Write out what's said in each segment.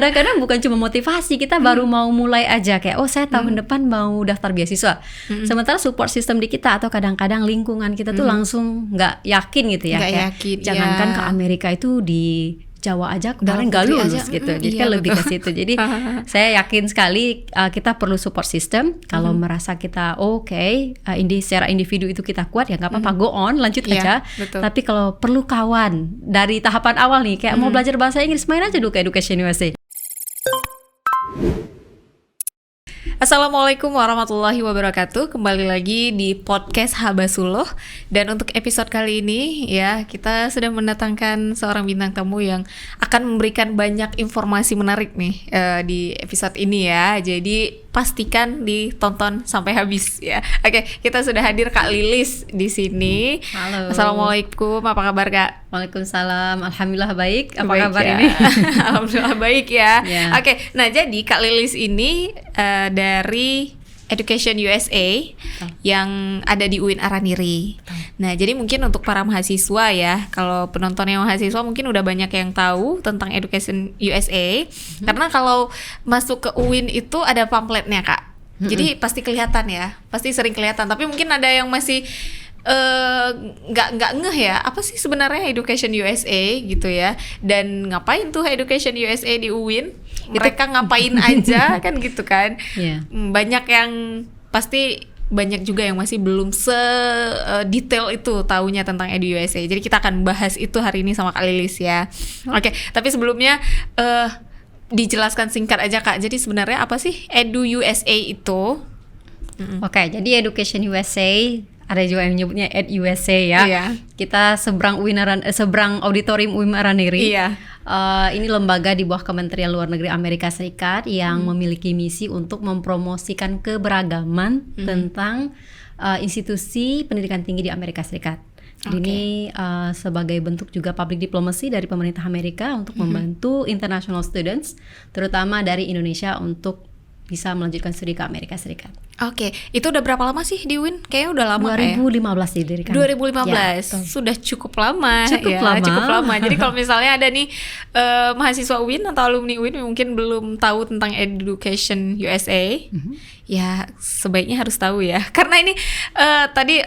kadang-kadang bukan cuma motivasi, kita baru mau mulai aja kayak saya tahun depan mau daftar beasiswa. Sementara support system di kita atau kadang-kadang lingkungan kita tuh langsung nggak yakin gitu ya. Nggak kayak yakin, jangankan ke Amerika itu di Jawa aja kemarin nggak lulus gitu. Jadi kan lebih ke situ. Jadi saya yakin sekali kita perlu support system. Kalau merasa kita secara individu itu kita kuat ya nggak apa-apa, go on, lanjut aja. Betul. Tapi kalau perlu kawan dari tahapan awal nih, kayak mau belajar bahasa Inggris, main aja dulu ke Education USA. Assalamualaikum warahmatullahi wabarakatuh. Kembali lagi di podcast Habasuloh. Dan untuk episode kali ini ya, kita sudah mendatangkan seorang bintang tamu yang akan memberikan banyak informasi menarik nih di episode ini ya. Jadi pastikan ditonton sampai habis ya. Oke, kita sudah hadir Kak Lilis di sini. Halo. Assalamualaikum, apa kabar Kak? Waalaikumsalam, alhamdulillah baik. Apa Baik kabar ya. ini? Alhamdulillah baik ya. Yeah. Oke, nah jadi Kak Lilis ini dari Education USA yang ada di UIN Araniri. Nah, jadi mungkin untuk para mahasiswa ya, kalau penonton yang mahasiswa mungkin udah banyak yang tahu tentang Education USA. Karena kalau masuk ke UIN itu ada pamfletnya, Kak. Jadi pasti kelihatan ya, pasti sering kelihatan. Tapi mungkin ada yang masih nggak ngeh ya, apa sih sebenarnya Education USA gitu ya, dan ngapain tuh Education USA di UIN, mereka ngapain aja kan gitu kan. Banyak yang pasti, banyak juga yang masih belum detail itu taunya tentang Edu USA. Jadi kita akan bahas itu hari ini sama Kak Lilis ya. Oke, tapi sebelumnya dijelaskan singkat aja Kak, jadi sebenarnya apa sih Edu USA itu? Oke, jadi Education USA ada juga yang menyebutnya Ed USA ya. Iya. Kita seberang auditorium UIN Araniri. Iya. Ini lembaga di bawah Kementerian Luar Negeri Amerika Serikat yang memiliki misi untuk mempromosikan keberagaman tentang institusi pendidikan tinggi di Amerika Serikat. Ini sebagai bentuk juga public diplomacy dari pemerintah Amerika untuk membantu international students, terutama dari Indonesia, untuk bisa melanjutkan studi ke Amerika Serikat. Oke, itu udah berapa lama sih di UIN? Kayaknya udah lama 2015 didirikan. 2015, ya, sudah cukup lama. Cukup lama. Jadi kalau misalnya ada nih mahasiswa UIN atau alumni UIN yang mungkin belum tahu tentang Education USA, ya sebaiknya harus tahu ya. Karena ini tadi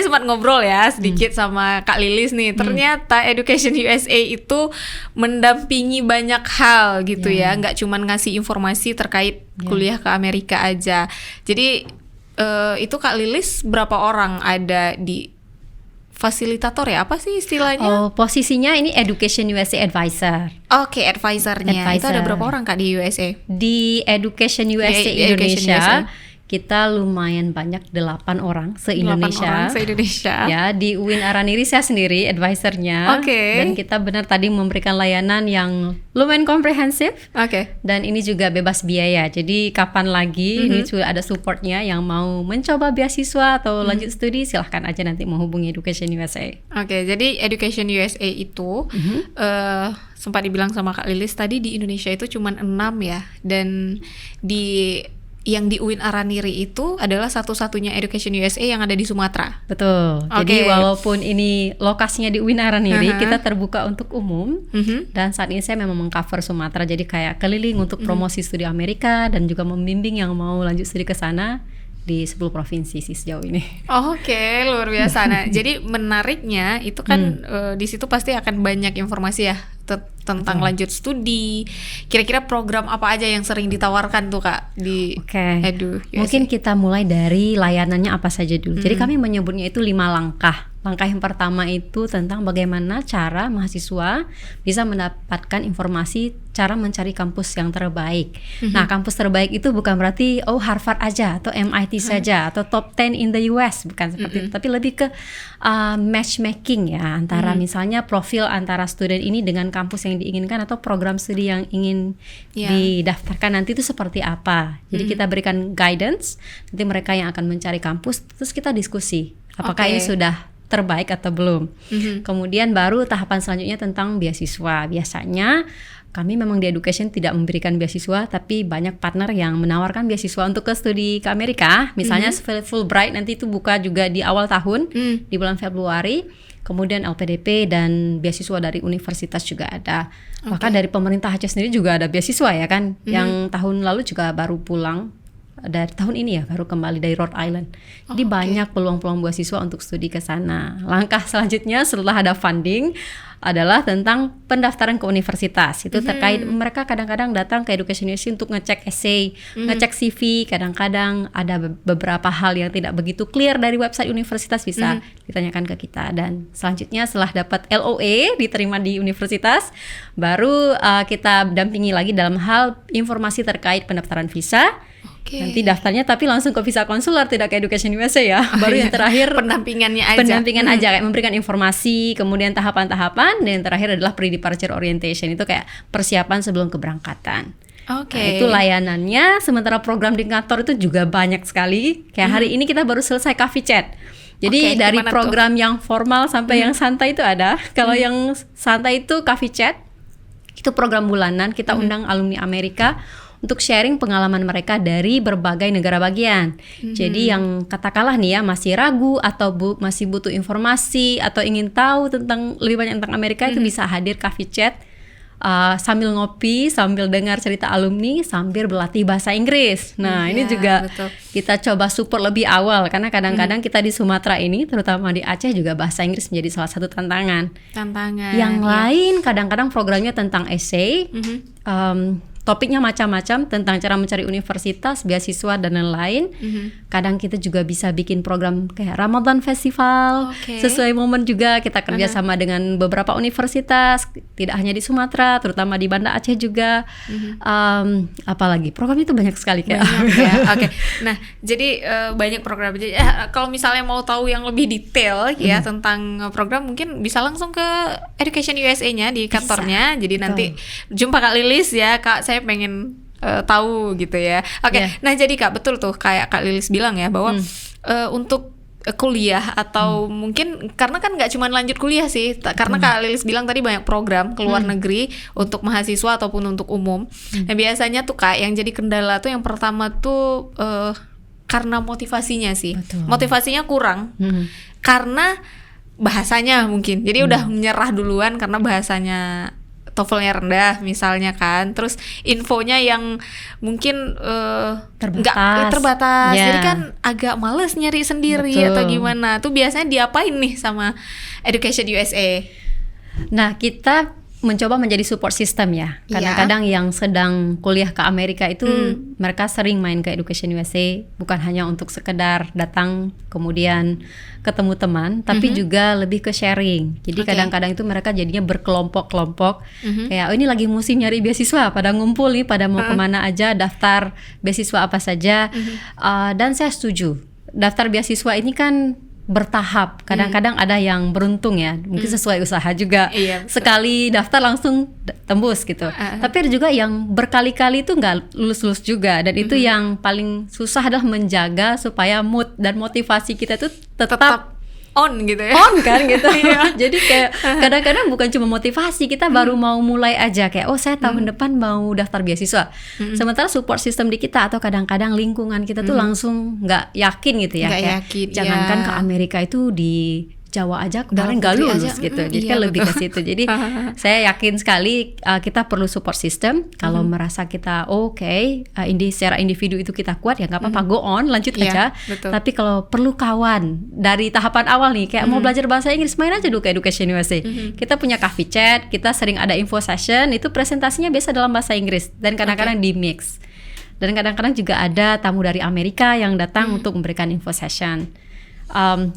sempat ngobrol ya sedikit sama Kak Lilis nih. Ternyata Education USA itu mendampingi banyak hal gitu ya, nggak cuma ngasih informasi terkait kuliah ke Amerika aja. Jadi itu Kak Lilis berapa orang ada di fasilitator ya? Apa sih istilahnya? Posisinya ini Education USA Advisor. Oke, advisornya. Itu ada berapa orang Kak di USA? Di Education USA Indonesia kita lumayan banyak, 8 orang se-Indonesia. Ya, di UIN Araniri saya sendiri advisornya. Dan kita benar tadi memberikan layanan yang lumayan komprehensif. Dan ini juga bebas biaya. Jadi kapan lagi ini sudah ada supportnya, yang mau mencoba beasiswa atau lanjut studi, silahkan aja nanti menghubungi Education USA. Jadi Education USA itu sempat dibilang sama Kak Lilis tadi di Indonesia itu cuma 6 ya. Dan yang di UIN Araniri itu adalah satu-satunya Education USA yang ada di Sumatera. Betul. Jadi walaupun ini lokasinya di UIN Araniri, kita terbuka untuk umum. Dan saat ini saya memang mengcover Sumatera, jadi kayak keliling untuk promosi studi Amerika dan juga membimbing yang mau lanjut studi ke sana di 10 provinsi sih sejauh ini. Oke, luar biasa. Nah, jadi menariknya itu kan di situ pasti akan banyak informasi ya tentang lanjut studi. Kira-kira program apa aja yang sering ditawarkan tuh Kak di Edu USA? Mungkin kita mulai dari layanannya apa saja dulu. Jadi kami menyebutnya itu 5 langkah. Langkah yang pertama itu tentang bagaimana cara mahasiswa bisa mendapatkan informasi cara mencari kampus yang terbaik. Nah, kampus terbaik itu bukan berarti Harvard aja atau MIT saja atau top 10 in the US, bukan seperti itu, tapi lebih ke matchmaking ya, antara misalnya profil antara student ini dengan kampus yang diinginkan atau program studi yang ingin didaftarkan nanti itu seperti apa. Jadi kita berikan guidance, nanti mereka yang akan mencari kampus, terus kita diskusi apakah ini sudah terbaik atau belum. Kemudian baru tahapan selanjutnya tentang beasiswa. Biasanya kami memang di education tidak memberikan beasiswa, tapi banyak partner yang menawarkan beasiswa untuk ke studi ke Amerika. Misalnya Fulbright nanti itu buka juga di awal tahun, di bulan Februari. Kemudian LPDP dan beasiswa dari universitas juga ada. Bahkan dari pemerintah Aceh sendiri juga ada beasiswa ya kan. Yang tahun lalu juga baru pulang. Dari tahun ini ya baru kembali dari Rhode Island. Jadi banyak peluang-peluang beasiswa untuk studi ke sana. Langkah selanjutnya setelah ada funding adalah tentang pendaftaran ke universitas. Itu terkait mereka kadang-kadang datang ke Education USA untuk ngecek essay, ngecek CV. Kadang-kadang ada beberapa hal yang tidak begitu clear dari website universitas bisa ditanyakan ke kita. Dan selanjutnya setelah dapat LOA diterima di universitas, baru kita dampingi lagi dalam hal informasi terkait pendaftaran visa. Nanti daftarnya tapi langsung ke visa konsuler, tidak ke Education USA ya. Baru yang terakhir pendampingannya aja. Pendampingan aja kayak memberikan informasi, kemudian tahapan-tahapan, dan yang terakhir adalah pre-departure orientation. Itu kayak persiapan sebelum keberangkatan. Nah, itu layanannya. Sementara program di kantor itu juga banyak sekali. Kayak hari ini kita baru selesai coffee chat. Jadi dari program yang formal sampai yang santai itu ada. Kalau yang santai itu coffee chat, itu program bulanan. Kita undang alumni Amerika untuk sharing pengalaman mereka dari berbagai negara bagian. Jadi yang katakanlah nih ya masih ragu atau masih butuh informasi atau ingin tahu tentang lebih banyak tentang Amerika, itu bisa hadir coffee chat sambil ngopi, sambil dengar cerita alumni, sambil berlatih bahasa Inggris. Nah ini juga kita coba support lebih awal karena kadang-kadang kita di Sumatera ini, terutama di Aceh juga bahasa Inggris menjadi salah satu tantangan. Yang lain kadang-kadang programnya tentang essay. Topiknya macam-macam tentang cara mencari universitas, beasiswa dan lain-lain. Kadang kita juga bisa bikin program kayak Ramadan Festival. Sesuai momen juga kita kerjasama dengan beberapa universitas, tidak hanya di Sumatera, terutama di Banda Aceh juga. Apalagi program itu banyak sekali kayak. Nah, jadi banyak program. Jadi, kalau misalnya mau tahu yang lebih detail ya tentang program, mungkin bisa langsung ke Education USA-nya di kantornya. Jadi nanti jumpa Kak Lilis ya, Kak. Saya pengen tahu gitu ya. Nah jadi Kak, betul tuh kayak Kak Lilis bilang ya bahwa untuk kuliah atau mungkin karena kan nggak cuma lanjut kuliah sih, karena Kak Lilis bilang tadi banyak program ke luar negeri untuk mahasiswa ataupun untuk umum. Nah biasanya tuh Kak yang jadi kendala tuh yang pertama tuh karena motivasinya sih. Motivasinya kurang karena bahasanya mungkin. Jadi udah menyerah duluan karena bahasanya TOEFL-nya rendah misalnya kan, terus infonya yang mungkin terbatas, jadi kan agak males nyari sendiri atau gimana. Tuh biasanya diapain nih sama Education USA? Nah kita mencoba menjadi support system ya. Kadang-kadang yang sedang kuliah ke Amerika itu mereka sering main ke Education USA, bukan hanya untuk sekedar datang kemudian ketemu teman, tapi juga lebih ke sharing. Jadi kadang-kadang itu mereka jadinya berkelompok-kelompok. Kayak ini lagi musim nyari beasiswa, pada ngumpul nih, pada mau kemana aja, daftar beasiswa apa saja. Dan saya setuju, daftar beasiswa ini kan bertahap. Kadang-kadang ada yang beruntung ya, mungkin sesuai usaha juga. Sekali daftar langsung tembus gitu. Tapi ada juga yang berkali-kali itu nggak lulus-lulus juga. Dan itu yang paling susah adalah menjaga supaya mood dan motivasi kita tuh tetap on gitu ya. On kan gitu. Jadi kayak kadang-kadang bukan cuma motivasi, kita baru mau mulai aja kayak saya tahun depan mau daftar beasiswa. Sementara support system di kita atau kadang-kadang lingkungan kita tuh langsung nggak yakin gitu ya. Jangankan ke Amerika, itu di Jawa aja kemarin nggak lulus gitu. Jadi kan lebih ke situ. Jadi saya yakin sekali kita perlu support system. Kalau merasa kita secara individu itu kita kuat ya nggak apa-apa, go on, lanjut aja. Tapi kalau perlu kawan dari tahapan awal nih, kayak mau belajar bahasa Inggris, main aja dulu ke Education USA. Kita punya coffee chat, kita sering ada info session, itu presentasinya biasa dalam bahasa Inggris dan kadang-kadang di mix. Dan kadang-kadang juga ada tamu dari Amerika yang datang untuk memberikan info session.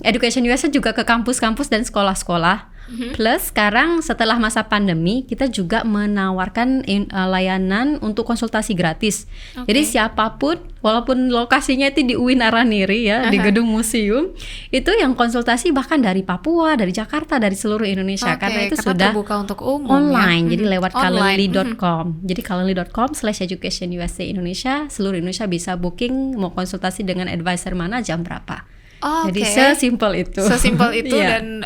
Education USA juga ke kampus-kampus dan sekolah-sekolah. Plus sekarang setelah masa pandemi kita juga menawarkan layanan untuk konsultasi gratis. Jadi siapapun, walaupun lokasinya itu di UIN Araniri ya, di gedung museum, itu yang konsultasi bahkan dari Papua, dari Jakarta, dari seluruh Indonesia. Karena itu sudah terbuka untuk umum online ya? Jadi lewat calendly.com. Jadi calendly.com/educationusa Indonesia, seluruh Indonesia bisa booking mau konsultasi dengan advisor mana, jam berapa. Jadi sesimpel itu. Dan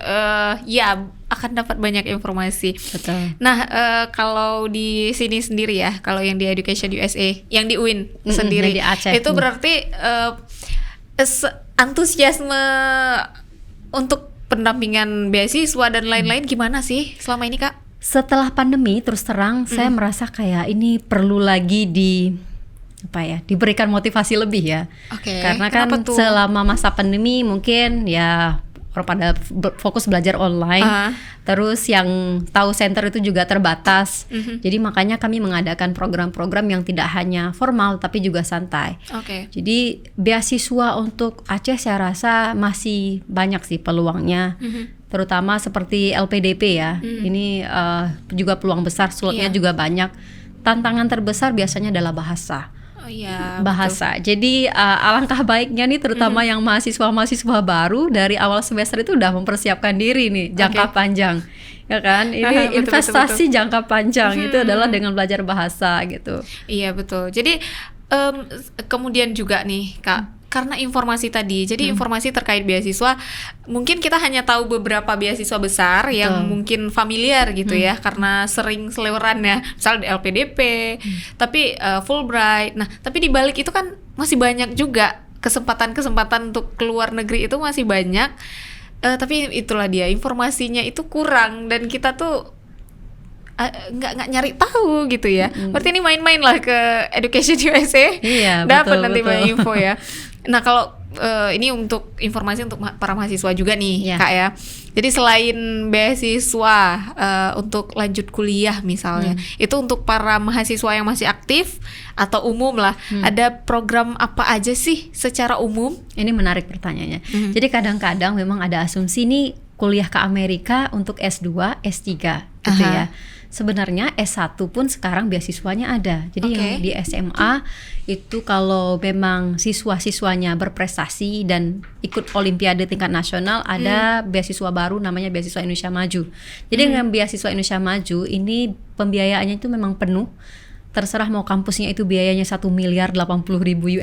akan dapat banyak informasi. Betul. Nah, kalau di sini sendiri ya, kalau yang di Education USA, yang di UIN sendiri, yang di Aceh. itu berarti antusiasme untuk pendampingan beasiswa dan lain-lain gimana sih selama ini, Kak? Setelah pandemi, terus terang saya merasa kayak ini perlu lagi diberikan motivasi lebih ya. Oke. Karena kan Kenapa tuh? selama masa pandemi mungkin ya orang pada fokus belajar online. Terus yang tahu center itu juga terbatas. Jadi makanya kami mengadakan program-program yang tidak hanya formal tapi juga santai. Oke. Jadi beasiswa untuk Aceh saya rasa masih banyak sih peluangnya. Terutama seperti LPDP ya. Ini juga peluang besar, slotnya juga banyak. Tantangan terbesar biasanya adalah bahasa. Oh iya, Bahasa. Jadi alangkah baiknya nih terutama yang mahasiswa baru dari awal semester itu udah mempersiapkan diri nih jangka panjang. Ya kan? Ini Betul, investasi jangka panjang itu adalah dengan belajar bahasa gitu. Iya, betul. Jadi kemudian juga nih, Kak, karena informasi tadi, jadi informasi terkait beasiswa, mungkin kita hanya tahu beberapa beasiswa besar yang mungkin familiar gitu ya, karena sering seliweran ya, misalnya di LPDP, tapi Fulbright. Nah, tapi di balik itu kan masih banyak juga kesempatan-kesempatan untuk keluar negeri itu masih banyak, tapi itulah dia, informasinya itu kurang dan kita tuh nggak nyari tahu gitu ya. Berarti ini main-main lah ke Education USA, dapat nanti banyak info ya. Nah, kalau ini untuk informasi untuk para mahasiswa juga nih, Kak ya. Jadi selain beasiswa untuk lanjut kuliah misalnya, itu untuk para mahasiswa yang masih aktif atau umum lah, ada program apa aja sih secara umum? Ini menarik pertanyaannya. Jadi kadang-kadang memang ada asumsi nih kuliah ke Amerika untuk S2, S3 gitu ya. Sebenarnya S1 pun sekarang beasiswanya ada. Jadi yang di SMA itu kalau memang siswa-siswanya berprestasi dan ikut olimpiade tingkat nasional, ada beasiswa baru namanya beasiswa Indonesia Maju. Jadi dengan beasiswa Indonesia Maju ini pembiayaannya itu memang penuh. Terserah mau kampusnya itu biayanya 1.080.000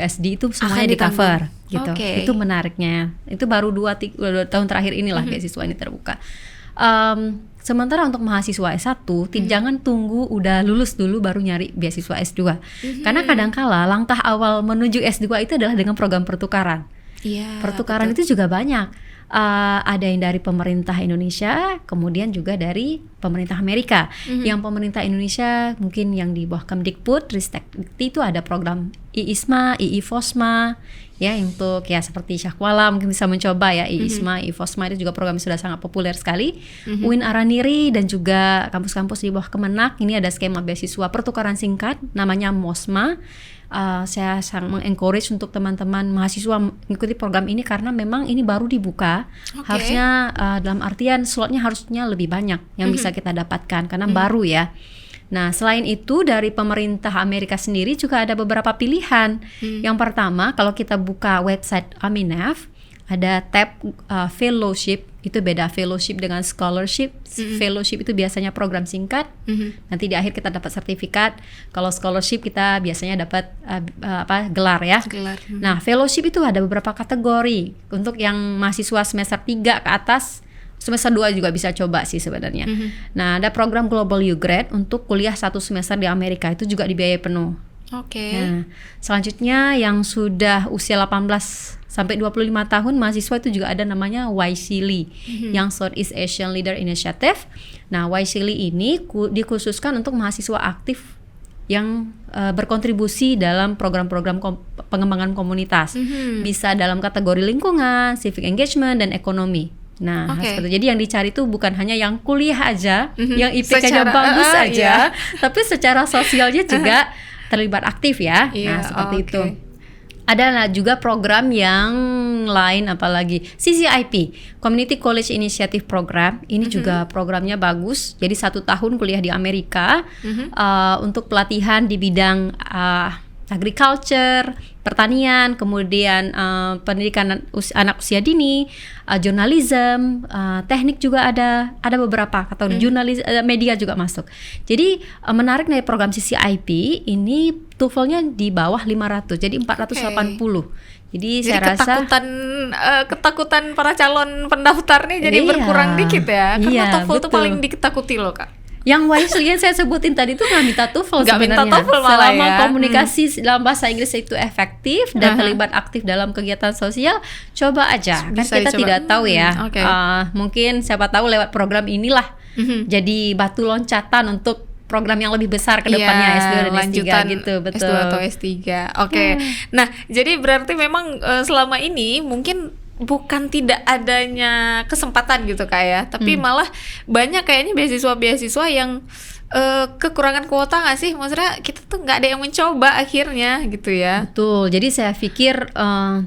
USD itu semuanya di cover gitu. Itu menariknya. Itu baru 2 tahun terakhir inilah beasiswa ini terbuka. Sementara untuk mahasiswa S1 jangan tunggu udah lulus dulu baru nyari beasiswa S2. Karena kadangkala langkah awal menuju S2 itu adalah dengan program pertukaran. Pertukaran itu juga banyak. Ada yang dari pemerintah Indonesia, kemudian juga dari pemerintah Amerika. Yang pemerintah Indonesia mungkin yang di bawah Kemdikbud, Ristekdikti itu ada program IISMA, IIFOSMA, ya untuk ya seperti Syahkuala mungkin bisa mencoba ya IISMA, IIFOSMA itu juga program yang sudah sangat populer sekali. UIN Araniri dan juga kampus-kampus di bawah Kemenak ini ada skema beasiswa pertukaran singkat namanya MOSMA. Saya sangat mengencourage untuk teman-teman mahasiswa mengikuti program ini karena memang ini baru dibuka. Harusnya dalam artian slotnya harusnya lebih banyak yang bisa kita dapatkan karena baru ya. Nah, selain itu dari pemerintah Amerika sendiri juga ada beberapa pilihan. Yang pertama, kalau kita buka website Aminef, ada tab fellowship. Itu beda fellowship dengan scholarship. Fellowship itu biasanya program singkat. Nanti di akhir kita dapat sertifikat. Kalau scholarship kita biasanya dapat gelar ya. Nah, fellowship itu ada beberapa kategori. Untuk yang mahasiswa semester 3 ke atas, semester 2 juga bisa coba sih sebenarnya. Nah, ada program Global U-Grad untuk kuliah 1 semester di Amerika, itu juga dibiayai penuh. Nah, selanjutnya yang sudah usia 18 sampai 25 tahun mahasiswa itu juga ada namanya YSEALI, yang Southeast Asian Leader Initiative. Nah, YSEALI ini dikhususkan untuk mahasiswa aktif yang berkontribusi dalam program-program pengembangan komunitas. Bisa dalam kategori lingkungan, civic engagement, dan ekonomi. Nah, seperti jadi yang dicari itu bukan hanya yang kuliah aja, yang IPK-nya bagus aja, tapi secara sosialnya juga terlibat aktif ya. Nah, seperti itu. Ada juga program yang lain apalagi CCIP, Community College Initiative Program. Ini juga programnya bagus. Jadi 1 tahun kuliah di Amerika untuk pelatihan di bidang agriculture, pertanian, kemudian pendidikan anak usia dini, journalism, teknik juga ada beberapa, atau jurnalis, media juga masuk. Jadi menarik dari program CCIP ini TOEFL-nya di bawah 500, jadi 480. Jadi saya rasa ketakutan para calon pendaftar nih jadi berkurang dikit ya. Karena TOEFL itu paling diketakuti loh, Kak. Yang wisely yang saya sebutin tadi itu nggak minta TOEFL sebenarnya. Minta TOEFL selama komunikasi dalam bahasa Inggris itu efektif dan terlibat aktif dalam kegiatan sosial, coba aja. Kan kita tidak tahu ya. Mungkin siapa tahu lewat program inilah jadi batu loncatan untuk program yang lebih besar ke depannya, S2 dan S3 gitu, betul. S2 atau S3. Oke. Nah, jadi berarti memang selama ini mungkin bukan tidak adanya kesempatan gitu Kak ya, tapi malah banyak kayaknya beasiswa-beasiswa yang kekurangan kuota nggak sih? Maksudnya kita tuh nggak ada yang mencoba akhirnya gitu ya. Betul, jadi saya pikir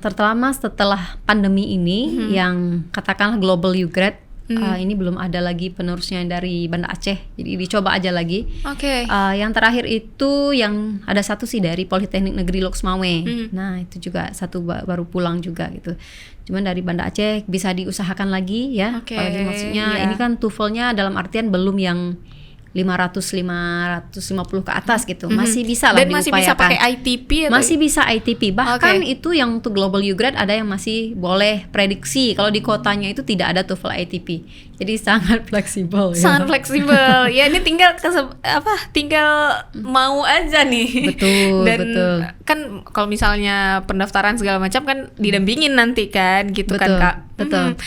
terutama setelah pandemi ini yang katakanlah Global U Grad, ini belum ada lagi penerusnya dari Banda Aceh, jadi dicoba aja lagi. Yang terakhir itu yang ada satu sih dari Politeknik Negeri Loksmawe. Nah itu juga satu baru pulang juga gitu. Cuman dari Banda Aceh bisa diusahakan lagi ya. Apalagi maksudnya ini kan TOEFL-nya dalam artian belum yang 550 ke atas gitu. Masih bisa lah diupayakan. Dan masih bisa pakai ITP atau? Masih bisa ITP. Bahkan itu yang untuk Global U Grad ada yang masih boleh prediksi. Kalau di kotanya itu tidak ada TOEFL ITP. Jadi sangat fleksibel. Sangat fleksibel. Ya ini tinggal mau aja nih. Betul. Dan betul. Kan kalau misalnya pendaftaran segala macam kan didampingin nanti kan gitu kan Kak. Betul.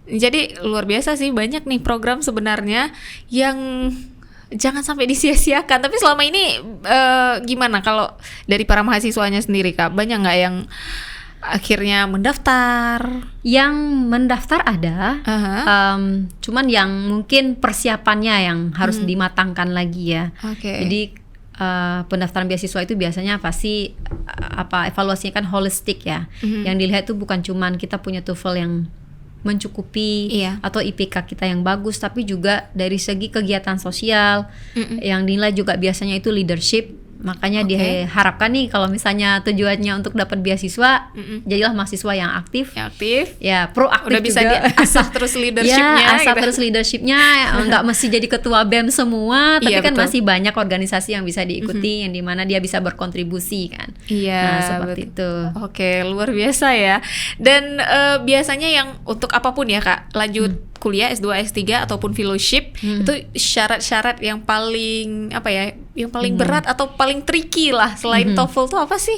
Jadi luar biasa sih, banyak nih program sebenarnya yang jangan sampai disia-siakan. Tapi selama ini gimana kalau dari para mahasiswanya sendiri Kak? Banyak nggak yang akhirnya mendaftar? Yang mendaftar ada, cuman yang mungkin persiapannya yang harus dimatangkan lagi ya. Jadi pendaftaran beasiswa itu biasanya pasti evaluasinya kan holistik ya. Yang dilihat itu bukan cuman kita punya TOEFL yang mencukupi atau IPK kita yang bagus, tapi juga dari segi kegiatan sosial yang dinilai juga biasanya itu leadership. Makanya diharapkan nih kalau misalnya tujuannya untuk dapat beasiswa, jadilah mahasiswa yang aktif, ya proaktif. Udah bisa juga. diasah terus leadershipnya. Terus leadershipnya, nggak mesti jadi ketua BEM semua, tapi kan masih banyak organisasi yang bisa diikuti, yang dimana dia bisa berkontribusi kan. Seperti itu. Oke, luar biasa ya. Dan biasanya yang untuk apapun ya Kak, lanjut kuliah S2, S3 ataupun fellowship, itu syarat-syarat yang paling yang paling berat atau paling tricky lah selain TOEFL tuh apa sih?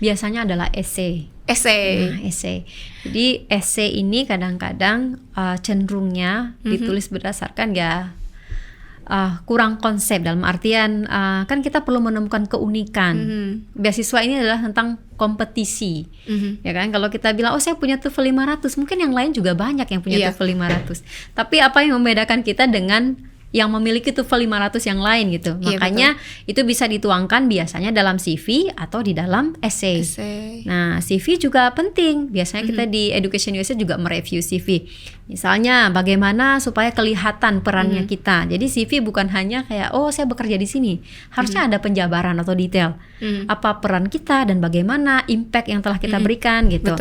Biasanya adalah essay. Essay. Jadi essay ini kadang-kadang cenderungnya ditulis berdasarkan kurang konsep, dalam artian kan kita perlu menemukan keunikan. Beasiswa ini adalah tentang kompetisi, ya kan? Kalau kita bilang saya punya TOEFL 500, mungkin yang lain juga banyak yang punya TOEFL 500. Tapi apa yang membedakan kita dengan yang memiliki TOEFL 500 yang lain gitu. Makanya itu bisa dituangkan biasanya dalam CV atau di dalam essay. Nah, CV juga penting. Biasanya kita di Education USA juga mereview CV. Misalnya bagaimana supaya kelihatan perannya kita. Jadi CV bukan hanya kayak saya bekerja di sini. Harusnya ada penjabaran atau detail. Apa peran kita dan bagaimana impact yang telah kita berikan gitu.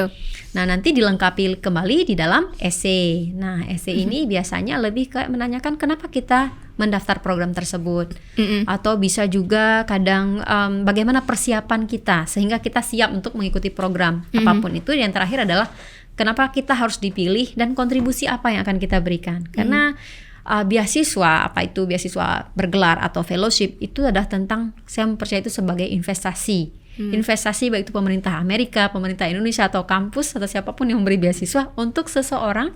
Nah, nanti dilengkapi kembali di dalam essay. Nah, essay ini biasanya lebih kayak menanyakan kenapa kita mendaftar program tersebut. Atau bisa juga kadang bagaimana persiapan kita sehingga kita siap untuk mengikuti program apapun itu. Yang terakhir adalah kenapa kita harus dipilih dan kontribusi apa yang akan kita berikan. Karena beasiswa, apa itu beasiswa bergelar atau fellowship, itu adalah tentang, saya percaya itu sebagai investasi. Investasi baik itu pemerintah Amerika, pemerintah Indonesia atau kampus atau siapapun yang memberi beasiswa untuk seseorang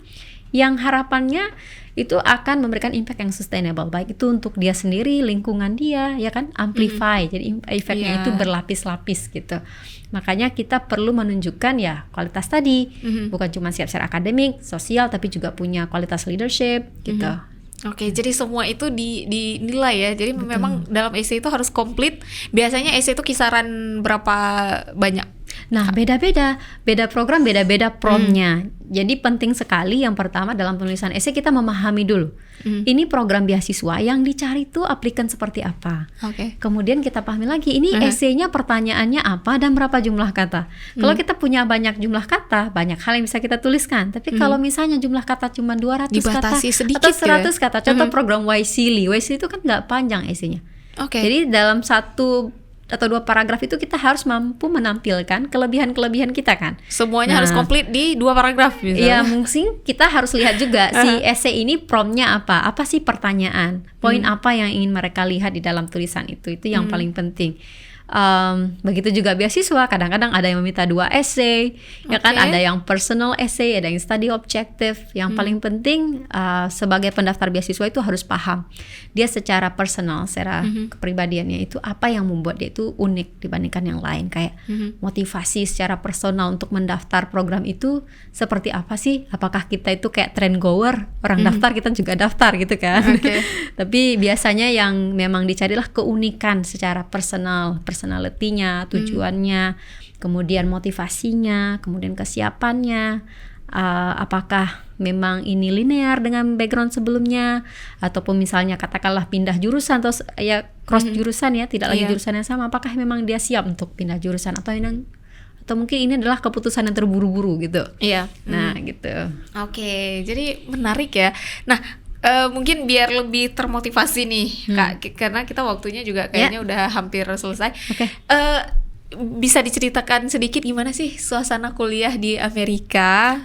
yang harapannya itu akan memberikan impact yang sustainable, baik itu untuk dia sendiri, lingkungan dia, ya kan, amplify. Jadi efeknya itu berlapis-lapis gitu. Makanya kita perlu menunjukkan kualitas tadi, bukan cuma siap secara akademik, sosial, tapi juga punya kualitas leadership gitu. Oke, jadi semua itu dinilai ya. Jadi memang dalam essay itu harus komplit. Biasanya essay itu kisaran berapa banyak? Nah, beda program, beda promnya. Jadi penting sekali yang pertama dalam penulisan esai kita memahami dulu. Ini program beasiswa yang dicari tuh aplikan seperti apa. Kemudian kita pahami lagi ini esainya pertanyaannya apa dan berapa jumlah kata. Kalau kita punya banyak jumlah kata, banyak hal yang bisa kita tuliskan. Tapi kalau misalnya jumlah kata cuma 200 dibatasi kata sedikit atau 100 ya? kata, contoh program Wisely itu kan nggak panjang esainya. Jadi dalam 1 atau 2 paragraf itu kita harus mampu menampilkan kelebihan-kelebihan kita kan. Semuanya harus komplit di 2 paragraf misalnya. Iya, mungkin kita harus lihat juga si esai ini promptnya apa sih pertanyaan, poin apa yang ingin mereka lihat di dalam tulisan itu yang paling penting. Begitu juga beasiswa, kadang-kadang ada yang meminta 2 esai, ya kan, ada yang personal essay, ada yang study objective. Yang paling penting sebagai pendaftar beasiswa itu harus paham dia secara personal, secara kepribadiannya itu apa yang membuat dia itu unik dibandingkan yang lain, kayak motivasi secara personal untuk mendaftar program itu seperti apa sih? Apakah kita itu kayak trend goer, orang daftar kita juga daftar gitu kan? Tapi biasanya yang memang dicarilah keunikan secara personality-nya, tujuannya, kemudian motivasinya, kemudian kesiapannya, apakah memang ini linear dengan background sebelumnya, ataupun misalnya katakanlah pindah jurusan atau ya cross jurusan ya, tidak lagi jurusan yang sama, apakah memang dia siap untuk pindah jurusan atau mungkin ini adalah keputusan yang terburu-buru gitu. Nah gitu. Jadi menarik ya. Nah, mungkin biar lebih termotivasi nih Kak, karena kita waktunya juga kayaknya udah hampir selesai. Bisa diceritakan sedikit gimana sih suasana kuliah di Amerika,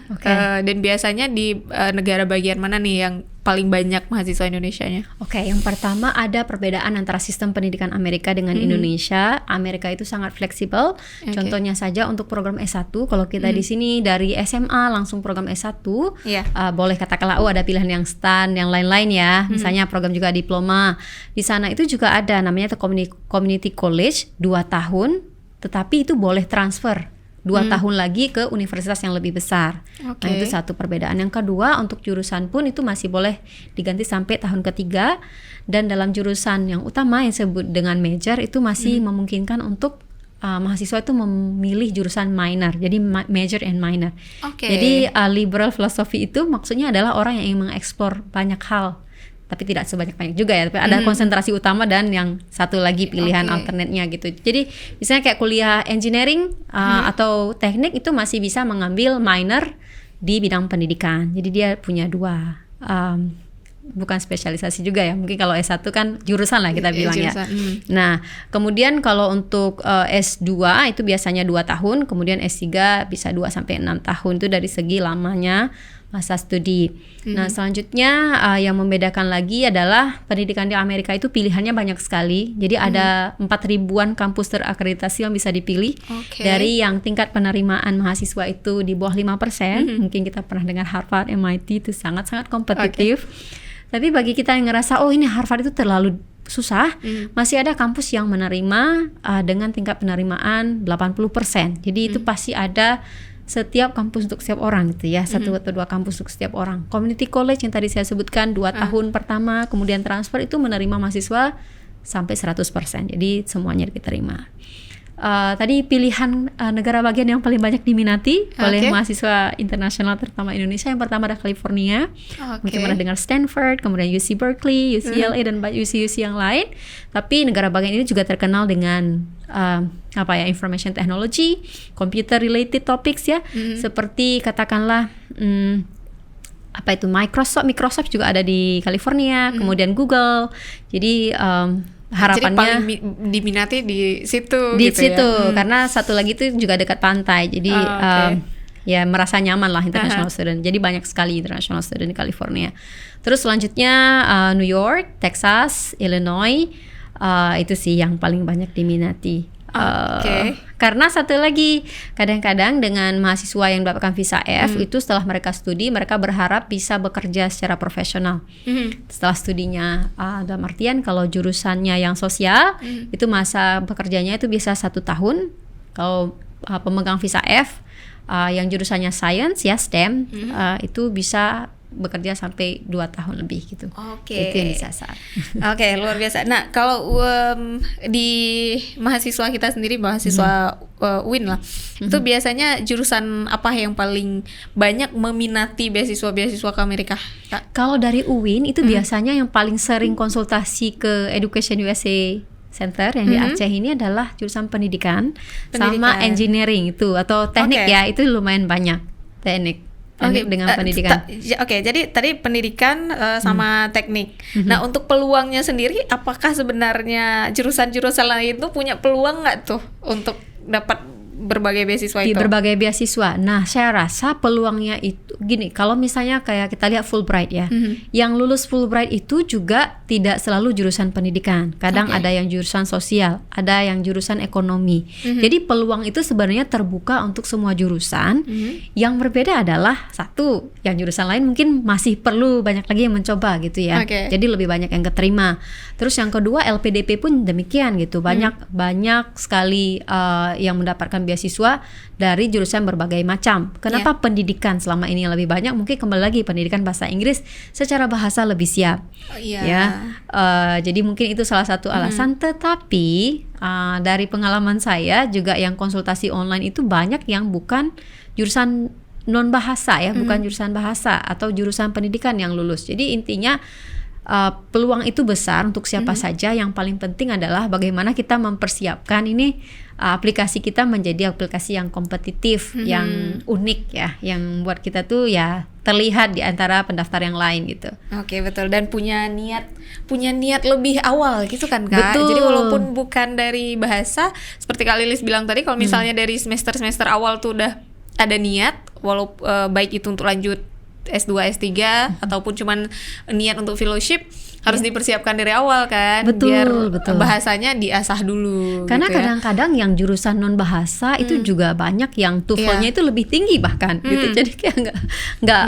dan biasanya di negara bagian mana nih yang paling banyak mahasiswa Indonesianya? Yang pertama ada perbedaan antara sistem pendidikan Amerika dengan Indonesia. Amerika itu sangat fleksibel. Contohnya saja untuk program S1, kalau kita di sini dari SMA langsung program S1, boleh katakanlah ada pilihan yang STAN, yang lain-lain ya. Misalnya program juga diploma. Di sana itu juga ada namanya community college 2 tahun, tetapi itu boleh transfer 2 tahun lagi ke universitas yang lebih besar. Nah itu satu perbedaan. Yang kedua, untuk jurusan pun itu masih boleh diganti sampai tahun ketiga, dan dalam jurusan yang utama yang disebut dengan major itu masih memungkinkan untuk mahasiswa itu memilih jurusan minor, jadi major and minor. Jadi liberal philosophy itu maksudnya adalah orang yang ingin mengeksplor banyak hal, tapi tidak sebanyak-banyak juga ya, tapi ada konsentrasi utama dan yang satu lagi pilihan alternate-nya gitu. Jadi misalnya kayak kuliah engineering atau teknik itu masih bisa mengambil minor di bidang pendidikan. Jadi dia punya 2 bukan spesialisasi juga ya, mungkin kalau S1 kan jurusan lah kita bilang ya. Nah kemudian kalau untuk S2 itu biasanya 2 tahun, kemudian S3 bisa 2-6 tahun, itu dari segi lamanya masa studi. Nah selanjutnya yang membedakan lagi adalah pendidikan di Amerika itu pilihannya banyak sekali. Jadi ada 4.000-an kampus terakreditasi yang bisa dipilih. Dari yang tingkat penerimaan mahasiswa itu di bawah 5%, mungkin kita pernah dengar Harvard, MIT, itu sangat-sangat kompetitif. Tapi bagi kita yang ngerasa ini Harvard itu terlalu susah, masih ada kampus yang menerima dengan tingkat penerimaan 80%. Jadi itu pasti ada setiap kampus untuk setiap orang gitu ya, 1 atau 2 kampus untuk setiap orang. Community college yang tadi saya sebutkan 2 tahun pertama, kemudian transfer itu menerima mahasiswa sampai 100%. Jadi semuanya diterima. Tadi pilihan negara bagian yang paling banyak diminati oleh mahasiswa internasional terutama Indonesia, yang pertama ada California, mungkin pernah dengar Stanford, kemudian UC Berkeley, UCLA dan UC yang lain. Tapi negara bagian ini juga terkenal dengan information technology, computer related topics ya, seperti katakanlah Microsoft juga ada di California, kemudian Google. Jadi harapannya jadi paling diminati di situ karena satu lagi itu juga dekat pantai, jadi ya merasa nyaman lah international student. Jadi banyak sekali international student di California. Terus selanjutnya New York, Texas, Illinois, itu sih yang paling banyak diminati. Karena satu lagi, kadang-kadang dengan mahasiswa yang mendapatkan visa F itu setelah mereka studi, mereka berharap bisa bekerja secara profesional setelah studinya. Dalam artian kalau jurusannya yang sosial, itu masa bekerjanya itu bisa 1 tahun. Kalau pemegang visa F yang jurusannya science ya STEM, itu bisa bekerja sampai 2 tahun lebih gitu. Oke. Itu yang disasar. Oke, luar biasa. Nah, kalau di mahasiswa kita sendiri, mahasiswa UIN lah, itu biasanya jurusan apa yang paling banyak meminati beasiswa ke Amerika, Kak? Kalau dari UIN itu biasanya yang paling sering konsultasi ke Education USA Center yang di Aceh ini adalah jurusan pendidikan sama engineering itu atau teknik ya, itu lumayan banyak teknik dengan pendidikan. Oke, jadi tadi pendidikan sama teknik. Nah, untuk peluangnya sendiri, apakah sebenarnya jurusan-jurusan lain itu punya peluang nggak tuh untuk dapat berbagai beasiswa di itu? Berbagai beasiswa. Nah, saya rasa peluangnya itu gini, kalau misalnya kayak kita lihat Fulbright ya, yang lulus Fulbright itu juga tidak selalu jurusan pendidikan. Kadang ada yang jurusan sosial, ada yang jurusan ekonomi. Jadi peluang itu sebenarnya terbuka untuk semua jurusan. Yang berbeda adalah satu, yang jurusan lain mungkin masih perlu banyak lagi yang mencoba gitu ya. Jadi lebih banyak yang keterima. Terus yang kedua, LPDP pun demikian gitu. Banyak sekali yang mendapatkan beasiswa dari jurusan berbagai macam. Kenapa pendidikan selama ini yang lebih banyak? Mungkin kembali lagi pendidikan bahasa Inggris secara bahasa lebih siap. Jadi mungkin itu salah satu alasan. Tetapi dari pengalaman saya juga yang konsultasi online itu banyak yang bukan jurusan non bahasa ya, bukan jurusan bahasa atau jurusan pendidikan yang lulus. Jadi intinya peluang itu besar untuk siapa saja. Yang paling penting adalah bagaimana kita mempersiapkan ini aplikasi kita menjadi aplikasi yang kompetitif, yang unik ya, yang buat kita tuh ya terlihat di antara pendaftar yang lain gitu. Oke, betul. Dan punya niat lebih awal gitu kan, Kak. Betul. Jadi walaupun bukan dari bahasa, seperti Kak Lilis bilang tadi, kalau misalnya dari semester awal tuh udah ada niat, walaupun baik itu untuk lanjut S2, S3 ataupun cuman niat untuk fellowship, harus dipersiapkan dari awal kan. Biar bahasanya diasah dulu. Karena gitu kadang-kadang yang jurusan non bahasa itu juga banyak yang TOEFL-nya itu lebih tinggi bahkan gitu. Jadi kayak nggak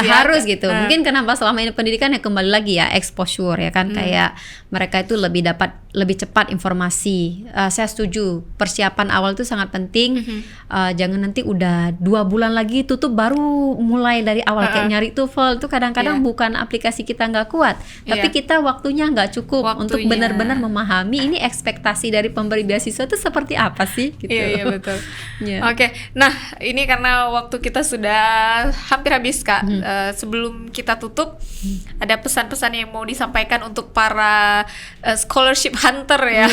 harus gitu. Mungkin kenapa selama ini pendidikan ya kembali lagi ya exposure ya kan, kayak mereka itu lebih cepat informasi. Saya setuju, persiapan awal itu sangat penting. Jangan nanti udah 2 bulan lagi tutup baru mulai dari awal kayak nyari TOEFL itu kadang-kadang bukan aplikasi kita nggak kuat, tapi kita waktunya nggak cukup untuk benar-benar memahami ini ekspektasi dari pemberi beasiswa itu seperti apa sih gitu. Iya betul. Oke, nah ini karena waktu kita sudah hampir habis, Kak. Sebelum kita tutup, ada pesan-pesan yang mau disampaikan untuk para scholarship hunter ya,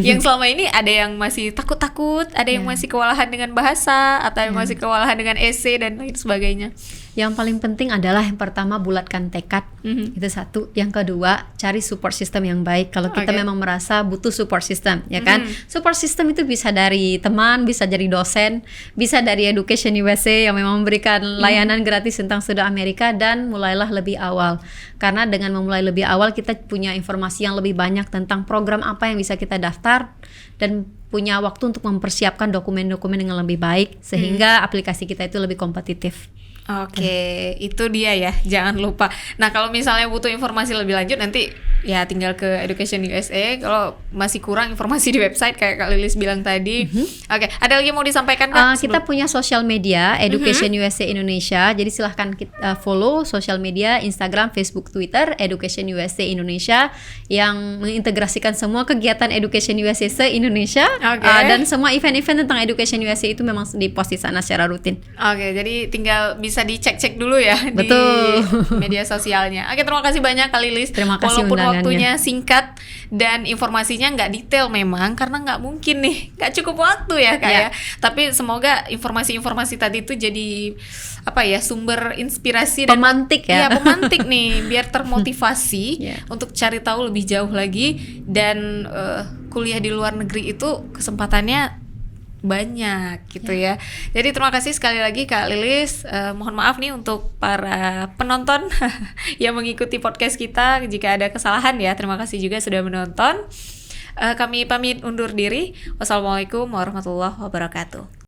yang selama ini ada yang masih takut-takut, ada yang masih kewalahan dengan bahasa, atau yang masih kewalahan dengan esai dan lain sebagainya. Yang paling penting adalah yang pertama bulatkan tekad, itu satu. Yang kedua, cari support system yang baik. Kalau kita memang merasa butuh support system, ya kan? Support system itu bisa dari teman, bisa dari dosen, bisa dari Education USA yang memang memberikan layanan gratis tentang studi Amerika, dan mulailah lebih awal. Karena dengan memulai lebih awal kita punya informasi yang lebih banyak tentang program apa yang bisa kita daftar dan punya waktu untuk mempersiapkan dokumen-dokumen dengan lebih baik sehingga aplikasi kita itu lebih kompetitif. Oke, itu dia ya, jangan lupa. Nah, kalau misalnya butuh informasi lebih lanjut nanti ya tinggal ke Education USA. Kalau masih kurang informasi di website kayak Kak Lilis bilang tadi. Oke, ada lagi yang mau disampaikan, Kak? Kita punya sosial media Education USA Indonesia. Jadi silahkan kita follow sosial media Instagram, Facebook, Twitter Education USA Indonesia yang mengintegrasikan semua kegiatan Education USA se-Indonesia. Dan semua event-event tentang Education USA itu memang dipost di sana secara rutin. Oke, jadi tinggal bisa dicek-cek dulu ya. Betul. Di media sosialnya. Oke, terima kasih banyak Kak Lilis. Terima kasih walaupun undangannya. Waktunya singkat dan informasinya nggak detail memang karena nggak mungkin nih, nggak cukup waktu ya Kak ya. Tapi semoga informasi-informasi tadi itu jadi apa ya, sumber inspirasi dan pemantik ya. Iya, pemantik nih biar termotivasi untuk cari tahu lebih jauh lagi dan kuliah di luar negeri itu kesempatannya banyak gitu ya. Jadi terima kasih sekali lagi Kak Lilis. Mohon maaf nih untuk para penonton yang mengikuti podcast kita jika ada kesalahan ya. Terima kasih juga sudah menonton. Kami pamit undur diri. Wassalamualaikum warahmatullahi wabarakatuh.